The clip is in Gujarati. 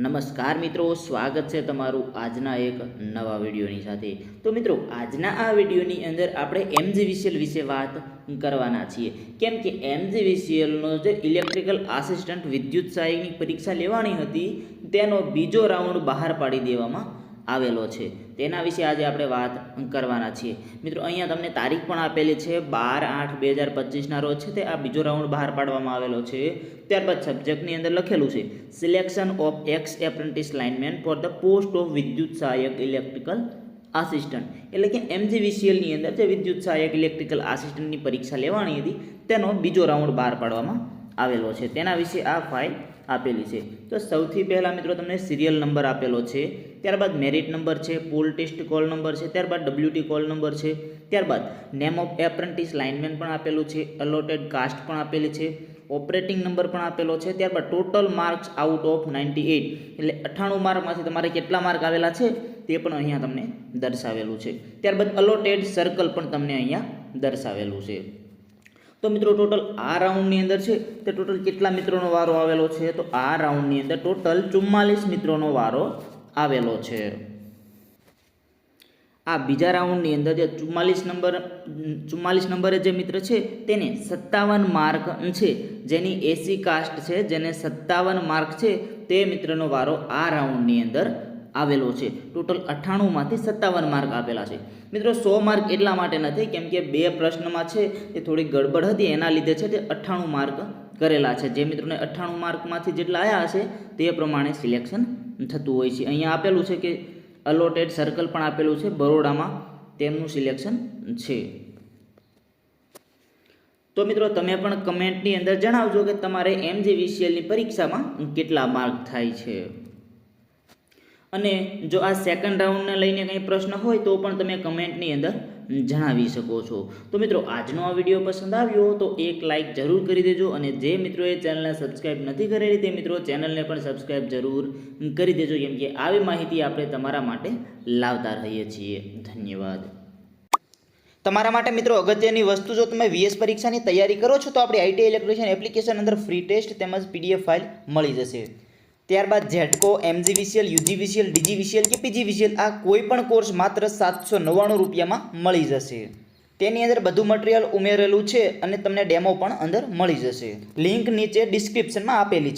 નમસ્કાર મિત્રો, સ્વાગત છે તમારું આજના એક નવા વિડીયોની સાથે। તો મિત્રો, આજના આ વિડીયોની અંદર આપણે એમજીવીસીએલ વિશે વાત કરવાના છીએ, કેમ કે એમજીવીસીએલનો જે ઇલેક્ટ્રિકલ આસિસ્ટન્ટ વિદ્યુત સહાયકની પરીક્ષા લેવાની હતી તેનો બીજો રાઉન્ડ બહાર પાડી દેવામાં આવેલો છે। તેના વિશે આજે આપણે વાત કરવાના છીએ। મિત્રો, અહીંયા તમને તારીખ પણ આપેલી છે 12/8/2025ના રોજ છે તે આ બીજો રાઉન્ડ બહાર પાડવામાં આવેલો છે। ત્યારબાદ સબ્જેક્ટની અંદર લખેલું છે selection of x apprentice lineman for the post of વિદ્યુત સહાયક ઇલેક્ટ્રિકલ આસિસ્ટન્ટ, એટલે કે એમજીવીસીએલની અંદર જે વિદ્યુત સહાયક ઇલેક્ટ્રિકલ આસિસ્ટન્ટની પરીક્ષા લેવાની હતી તેનો બીજો રાઉન્ડ બહાર પાડવામાં આવેલો છે। તેના વિશે આ ફાઇલ આપેલી છે। તો સૌથી પહેલાં મિત્રો તમને સિરિયલ નંબર આપેલો છે, ત્યારબાદ મેરિટ નંબર છે, પુલ ટેસ્ટ કોલ નંબર છે, ત્યારબાદ WT કોલ નંબર છે, ત્યારબાદ નેમ ઓફ એપ્રેન્ટિસ લાઇનમેન પણ આપેલું છે, અલોટેડ કાસ્ટ પણ આપેલી છે, ઓપરેટિંગ નંબર પણ આપેલો છે, ત્યારબાદ ટોટલ માર્ક્સ આઉટ ઓફ 98, એટલે 98 માર્કમાંથી તમારે કેટલા માર્ક આવેલા છે તે પણ અહીંયા તમને દર્શાવેલું છે। ત્યારબાદ અલોટેડ સર્કલ પણ તમને અહીંયા દર્શાવેલું છે। તો મિત્રો, ટોટલ આ રાઉન્ડની અંદર છે તે ટોટલ કેટલા મિત્રોનો વારો આવેલો છે? તો આ રાઉન્ડની અંદર ટોટલ 44 મિત્રોનો વારો આવેલો છે। આ બીજા રાઉન્ડની અંદર જે 44 નંબરે જે મિત્ર છે તેને 57 માર્ક છે, જેની એસી કાસ્ટ છે, જેને 57 માર્ક છે તે મિત્રનો વારો આ રાઉન્ડની અંદર આવેલો છે। ટોટલ 98માંથી 57 માર્ક આપેલા છે। મિત્રો, 100 માર્ક એટલા માટે નથી કેમ કે બે પ્રશ્નમાં છે એ થોડી ગડબડ હતી, એના લીધે છે તે 98 માર્ક કરેલા છે। જે મિત્રોને 98 માર્કમાંથી જેટલા આવ્યા હશે તે પ્રમાણે સિલેક્શન થતું હોય છે। અહીંયા આપેલું છે કે અલોટેડ સર્કલ પણ આપેલું છે, બરોડામાં તેમનું સિલેક્શન છે। તો મિત્રો, તમે પણ કમેન્ટની અંદર જણાવજો કે તમારે એમજીવીસીએલની પરીક્ષામાં કેટલા માર્ક થાય છે, અને જો આ સેકન્ડ રાઉન્ડને લઈને કંઈ પ્રશ્ન હોય તો પણ તમે કમેન્ટની અંદર જણાવી શકો છો। તો મિત્રો, આજનો આ વિડીયો પસંદ આવ્યો તો એક લાઇક જરૂર કરી દેજો, અને જે મિત્રોએ ચેનલને સબસ્ક્રાઈબ નથી કરેલી તે મિત્રો ચેનલને પણ સબસ્ક્રાઈબ જરૂર કરી દેજો, કેમ કે આવી માહિતી આપણે તમારા માટે લાવતા રહીએ છીએ। ધન્યવાદ। તમારા માટે મિત્રો અગત્યની વસ્તુ, જો તમે વીએસ પરીક્ષાની તૈયારી કરો છો તો આપણી આઈટીઆઈ ઇલેક્ટ્રિશિયન એપ્લિકેશન અંદર ફ્રી ટેસ્ટ તેમજ PDF ફાઇલ મળી જશે। ત્યારબાદ ઝેડકો, એમજીવીસીએલ, યુજીવીસીએલ, ડીજીવીસીએલ કે પીજીવીસીએલ આ કોઈ પણ કોર્સ માત્ર 799 રૂપિયામાં મળી જશે। તેની અંદર બધું મટીરિયલ ઉમેરેલું છે અને તમને ડેમો પણ અંદર મળી જશે। લિંક નીચે ડિસ્ક્રિપ્શનમાં આપેલી છે।